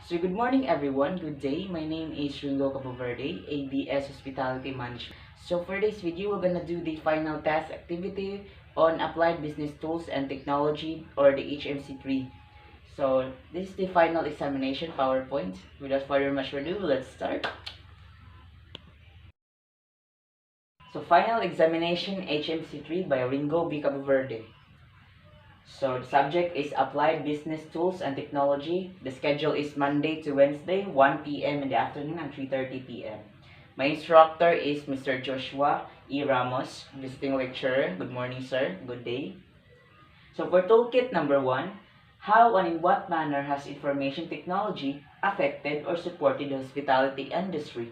So good morning everyone, good day. My name is Ringo Capoverde, ABS Hospitality Management. So for this video, we're gonna do the final task activity on Applied Business Tools and Technology, or the HMC3. So this is the final examination PowerPoint. Without further much ado, let's start. So final examination HMC3 by Ringo B. Capoverde. So the subject is Applied Business Tools and Technology. The schedule is Monday to Wednesday, 1 p.m. in the afternoon and 3:30 p.m. My instructor is Mr. Joshua E. Ramos, visiting lecturer. Good morning, sir. Good day. So for toolkit number 1, how and in what manner has information technology affected or supported the hospitality industry?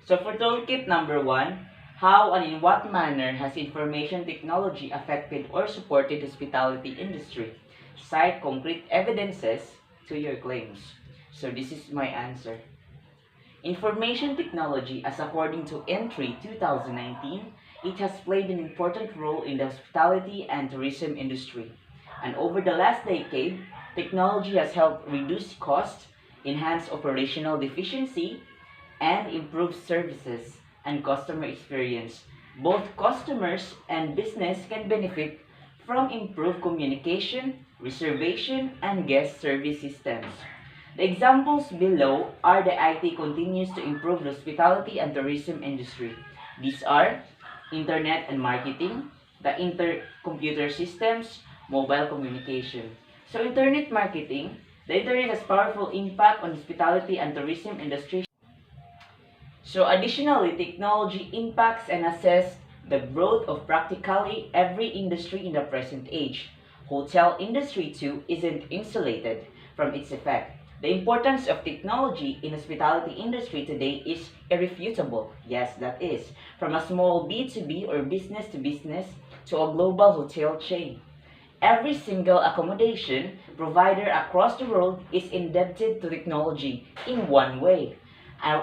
So for toolkit number 1, how and in what manner has information technology affected or supported the hospitality industry? Cite concrete evidences to your claims. So this is my answer. Information technology, as according to entry 2019, it has played an important role in the hospitality and tourism industry. And over the last decade, technology has helped reduce costs, enhance operational efficiency, and improve services and customer experience. Both customers and business can benefit from improved communication, reservation, and guest service systems. The examples below are the IT continues to improve the hospitality and tourism industry. These are internet and marketing, the computer systems, mobile communication. So internet marketing, the internet has powerful impact on hospitality and tourism industry. So additionally, technology impacts and assess the growth of practically every industry in the present age. Hotel industry too isn't insulated from its effect. The importance of technology in hospitality industry today is irrefutable. Yes, that is. From a small B2B or business to business to a global hotel chain. Every single accommodation provider across the world is indebted to technology in one way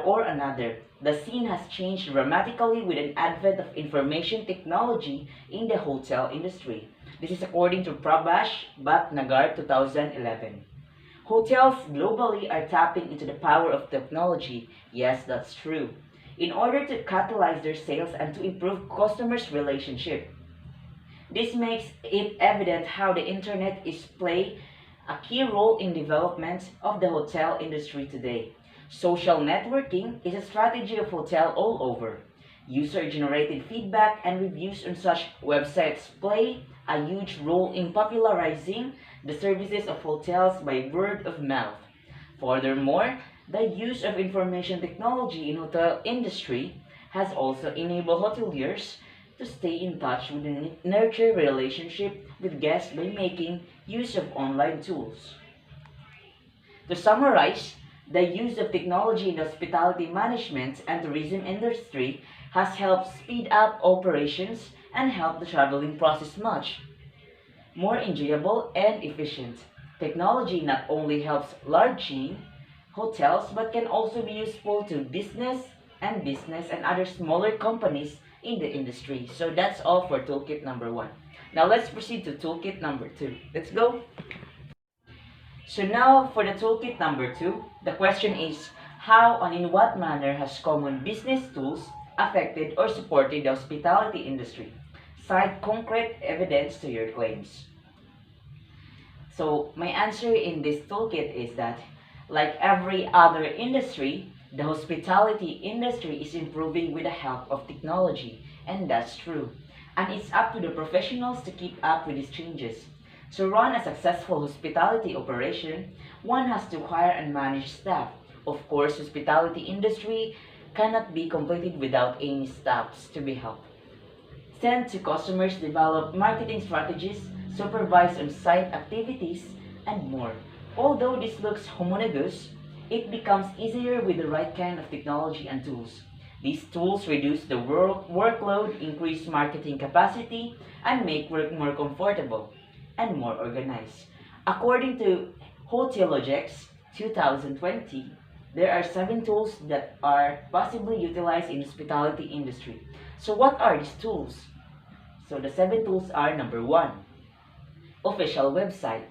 or another. The scene has changed dramatically with an advent of information technology in the hotel industry. This is according to Prabhash Bhatnagar 2011. Hotels globally are tapping into the power of technology. Yes, that's true. In order to catalyze their sales and to improve customers' relationship. This makes it evident how the internet is play a key role in development of the hotel industry today. Social networking is a strategy of hotel all over. User-generated feedback and reviews on such websites play a huge role in popularizing the services of hotels by word of mouth. Furthermore, the use of information technology in hotel industry has also enabled hoteliers to stay in touch with and nurture relationship with guests by making use of online tools. To summarize, the use of technology in the hospitality management and tourism industry has helped speed up operations and help the traveling process much more enjoyable and efficient. Technology not only helps large chain hotels but can also be useful to business and other smaller companies in the industry. So that's all for toolkit number 1. Now let's proceed to toolkit number 2. Let's go. So now for the toolkit number 2, the question is, how and in what manner has common business tools affected or supported the hospitality industry? Cite concrete evidence to your claims. So my answer in this toolkit is that, like every other industry, the hospitality industry is improving with the help of technology, and that's true. And it's up to the professionals to keep up with these changes. To run a successful hospitality operation, one has to hire and manage staff. Of course, hospitality industry cannot be completed without any staffs to be helped. Send to customers, develop marketing strategies, supervise on-site activities, and more. Although this looks homologous, it becomes easier with the right kind of technology and tools. These tools reduce the workload, increase marketing capacity, and make work more comfortable and more organized. According to Hotelogics 2020, there are 7 tools that are possibly utilized in hospitality industry. So what are these tools? So the 7 tools are: number 1, official website.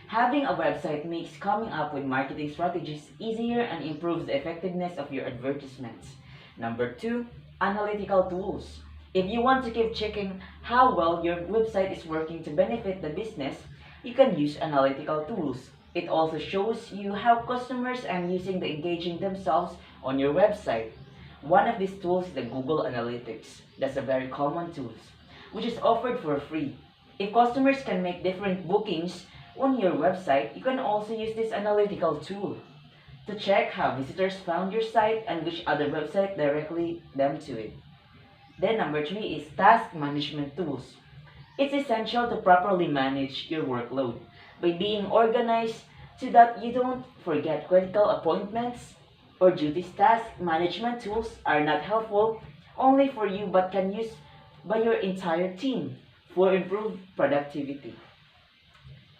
Having a website makes coming up with marketing strategies easier and improves the effectiveness of your advertisements. Number two, analytical tools. If you want to keep checking how well your website is working to benefit the business, you can use analytical tools. It also shows you how customers are using the engaging themselves on your website. One of these tools is the Google Analytics. That's a very common tool, which is offered for free. If customers can make different bookings on your website, you can also use this analytical tool to check how visitors found your site and which other website directly them to it. Then number three is task management tools. It's essential to properly manage your workload by being organized so that you don't forget critical appointments or duties. Task management tools are not helpful only for you but can use by your entire team for improved productivity.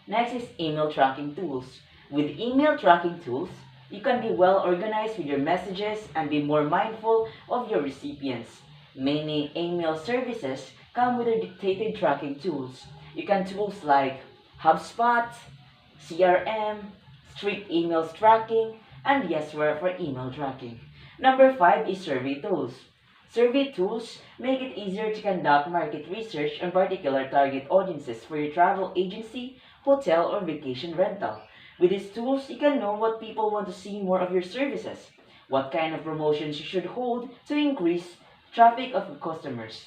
Next is email tracking tools. With email tracking tools, you can be well organized with your messages and be more mindful of your recipients. Many email services come with their dictated tracking tools. You can tools like HubSpot, CRM, strict emails tracking, and Yesware for email tracking. Number five is survey tools. Survey tools make it easier to conduct market research on particular target audiences for your travel agency, hotel, or vacation rental. With these tools, you can know what people want to see more of your services, what kind of promotions you should hold to increase traffic of customers.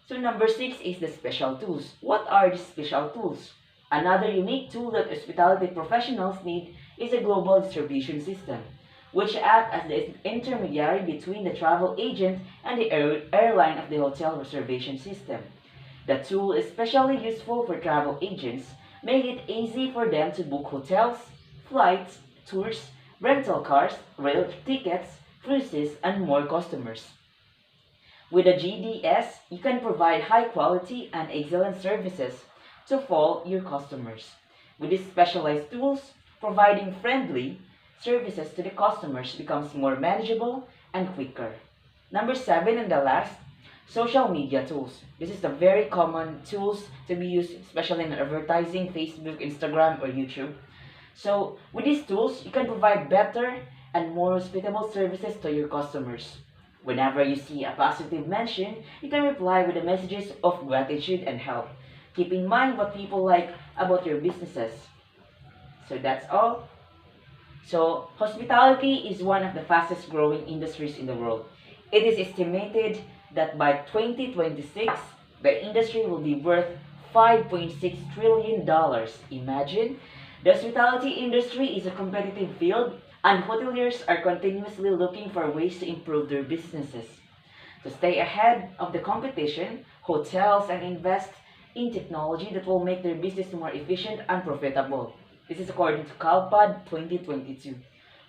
So number six is the special tools. What are these special tools? Another unique tool that hospitality professionals need is a global distribution system, which act as the intermediary between the travel agent and the airline of the hotel reservation system. The tool is especially useful for travel agents, making it easy for them to book hotels, flights, tours, rental cars, rail tickets, cruises, and more customers. With a GDS, you can provide high quality and excellent services to all your customers. With these specialized tools, providing friendly services to the customers becomes more manageable and quicker. Number seven and the last, social media tools. This is the very common tools to be used, especially in advertising, Facebook, Instagram, or YouTube. So with these tools, you can provide better and more hospitable services to your customers. Whenever you see a positive mention, you can reply with the messages of gratitude and help. Keep in mind what people like about your businesses. So that's all. So, hospitality is one of the fastest growing industries in the world. It is estimated that by 2026, the industry will be worth $5.6 trillion. Imagine, the hospitality industry is a competitive field and hoteliers are continuously looking for ways to improve their businesses. To stay ahead of the competition, hotels and invest in technology that will make their business more efficient and profitable. This is according to CalPod 2022.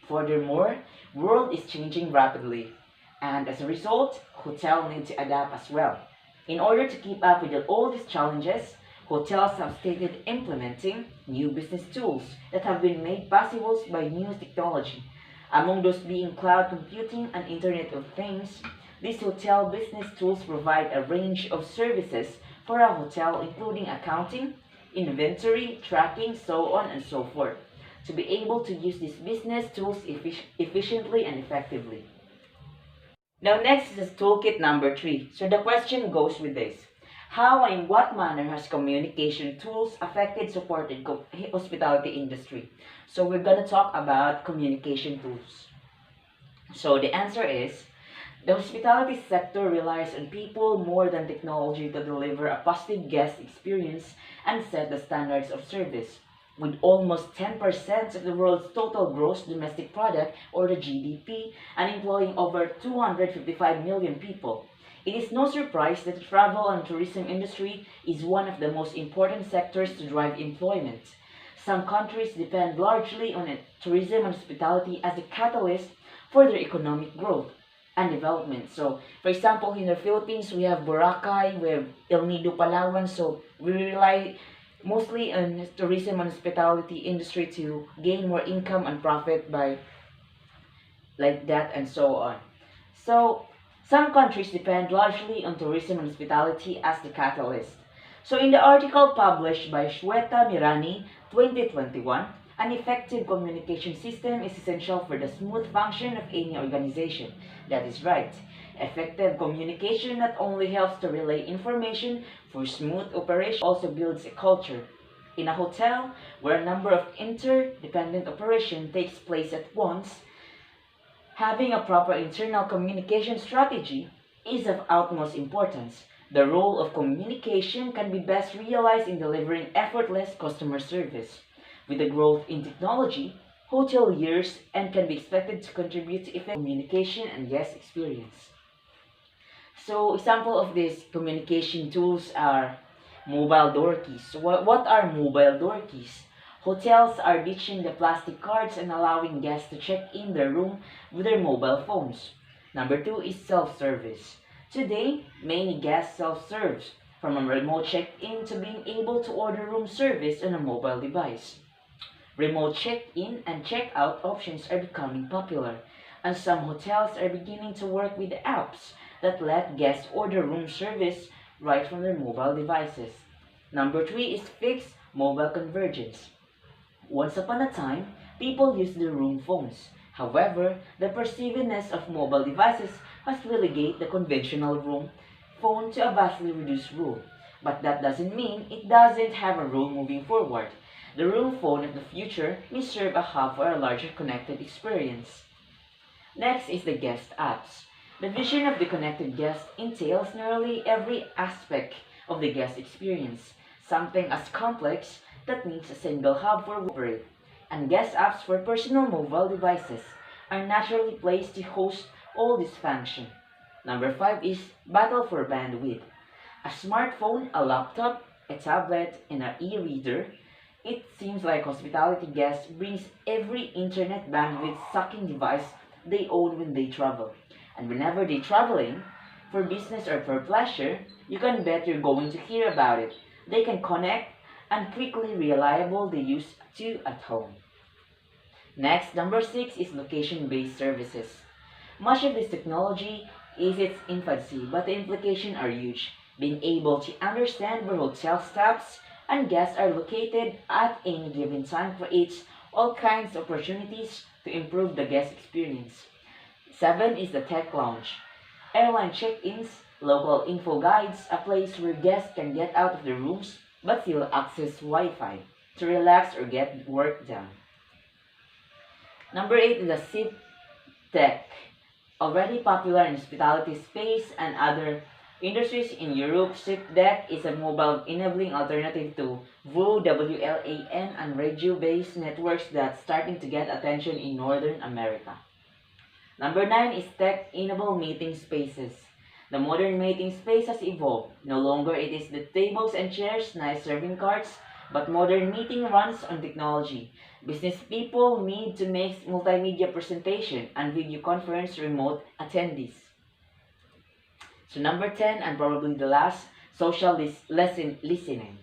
Furthermore, world is changing rapidly, and as a result, hotels need to adapt as well. In order to keep up with all these challenges, hotels have started implementing new business tools that have been made possible by new technology. Among those being cloud computing and Internet of Things, these hotel business tools provide a range of services for a hotel including accounting, inventory, tracking, so on and so forth, to be able to use these business tools efficiently and effectively. Now next is toolkit number 3. So the question goes with this. How and in what manner has communication tools affected supported hospitality industry? So we're going to talk about communication tools. So the answer is, the hospitality sector relies on people more than technology to deliver a positive guest experience and set the standards of service. With almost 10% of the world's total gross domestic product, or the GDP, and employing over 255 million people, it is no surprise that the travel and tourism industry is one of the most important sectors to drive employment. Some countries depend largely on tourism and hospitality as a catalyst for their economic growth and development. So, for example, in the Philippines, we have Boracay, we have El Nido, Palawan. So, we rely mostly on tourism and hospitality industry to gain more income and profit by like that and so on. So, some countries depend largely on tourism and hospitality as the catalyst. So, in the article published by Shweta Mirani, 2021, an effective communication system is essential for the smooth function of any organization. That is right. Effective communication not only helps to relay information for smooth operation, also builds a culture. In a hotel, where a number of interdependent operation takes place at once, having a proper internal communication strategy is of utmost importance. The role of communication can be best realized in delivering effortless customer service. With the growth in technology, hoteliers and can be expected to contribute to effective communication and guest experience. So, example of these communication tools are mobile door keys. What are mobile door keys? Hotels are ditching the plastic cards and allowing guests to check in their room with their mobile phones. Number two is self-service. Today, many guests self-serve, from a remote check-in to being able to order room service on a mobile device. Remote check-in and check-out options are becoming popular, and some hotels are beginning to work with apps that let guests order room service right from their mobile devices. Number three is fixed mobile convergence. Once upon a time, people used their room phones. However, the pervasiveness of mobile devices has relegated the conventional room phone to a vastly reduced role. But that doesn't mean it doesn't have a role moving forward. The room phone of the future may serve a hub for a larger connected experience. Next is the guest apps. The vision of the connected guest entails nearly every aspect of the guest experience, something as complex that needs a single hub for operate, and guest apps for personal mobile devices are naturally placed to host all this function. Number 5 is battle for bandwidth. A smartphone, a laptop, a tablet, and an e-reader, it seems like hospitality guests brings every internet bandwidth sucking device they own when they travel. And whenever they're traveling, for business or for pleasure, you can bet you're going to hear about it. They can connect and quickly reliable they use to at home. Next, number 6 is location-based services. Much of this technology is its infancy, but the implications are huge. Being able to understand where hotel staffs and guests are located at any given time creates all kinds of opportunities to improve the guest experience. 7 is the tech lounge. Airline check-ins, local info guides, a place where guests can get out of their rooms but still access Wi-Fi to relax or get work done. Number 8 is the SIP tech. Already popular in hospitality space and other industries in Europe, SIP deck is a mobile enabling alternative to VoO, WLAN, and radio-based networks that's starting to get attention in Northern America. Number 9 is tech-enabled meeting spaces. The modern meeting space has evolved. No longer it is the tables and chairs, nice serving carts, but modern meeting runs on technology. Business people need to make multimedia presentation and video conference remote attendees. So number 10, and probably the last, social listening.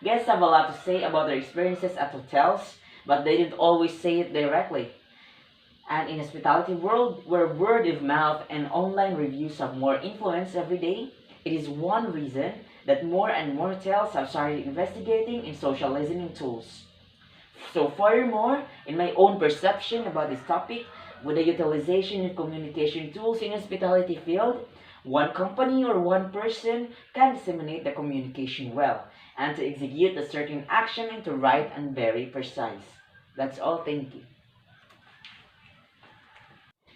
Guests have a lot to say about their experiences at hotels, but they don't always say it directly. And in hospitality world, where word of mouth and online reviews have more influence every day, it is one reason that more and more hotels have started investigating in social listening tools. So furthermore, in my own perception about this topic, with the utilization of communication tools in hospitality field, one company or one person can disseminate the communication well, and to execute a certain action into right and very precise. That's all, thank you.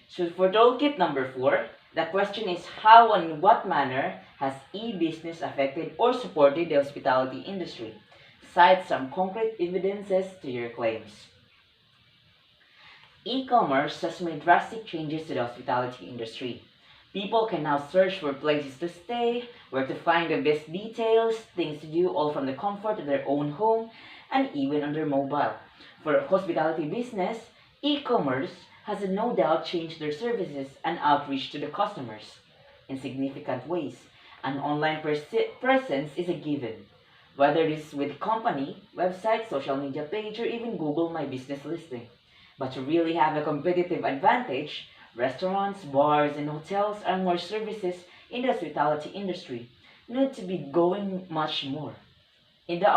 So for toolkit number 4, the question is how and in what manner has e-business affected or supported the hospitality industry? Cite some concrete evidences to your claims. E-commerce has made drastic changes to the hospitality industry. People can now search for places to stay, where to find the best details, things to do all from the comfort of their own home, and even on their mobile. For hospitality business, e-commerce has no doubt changed their services and outreach to the customers in significant ways. An online presence is a given, whether it is with company, website, social media page, or even Google My Business listing. But to really have a competitive advantage, restaurants, bars, and hotels and more services in the hospitality industry need to be going much more. In the